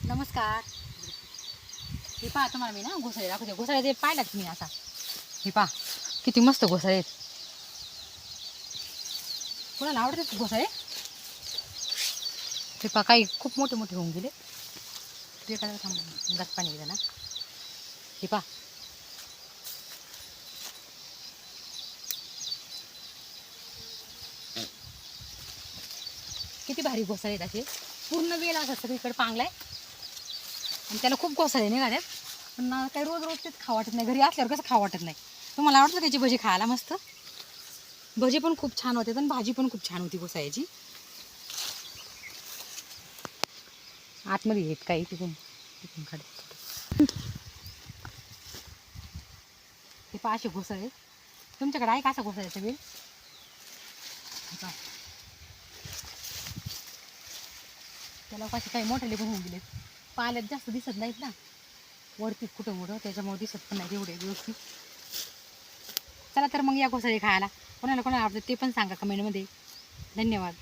नमस्कार. हे पहा तुम्हाला मी ना घोसाळे दाखवते. घोसाळे ते पाहिलात तुम्ही असा. हे पहा किती मस्त घोसाळे आहेत. कोणाला आवडतात घोसाळे? ते पहा काही खूप मोठे मोठे होऊन गेले. ते काय थांब गच पाणी गेलं ना. हे पहा किती भारी घोसाळे आहेत. असे पूर्ण वेल असं सगळीकडे पांगलाय आणि त्याला खूप घोसाळे निघाल्यात. पण काही रोज रोज तेच खावं वाटत नाही. घरी असल्यावर कसं खावं वाटत नाही. तुम्हाला आवडतं त्याची भजी खायला? मस्त भजी पण खूप छान होते आणि भाजी पण खूप छान होती घोसाळ्याची. आतमध्ये येत काही तिथून तिथून काढत. ते पहा असे घोसाळे तुमच्याकडे आहे का असा घोसाळ्याचा वेल? त्याला कसे काही मोठे पण होऊन गेलेत. पाल्यात जास्त दिसत नाहीत ना, वरती कुठं मोठं त्याच्यामुळे दिसत पण नाही एवढे व्यवस्थित. चला तर मग या घोसाळे खायला. कोणाला कोणाला आवडतं ते पण सांगा कमेंटमध्ये. धन्यवाद.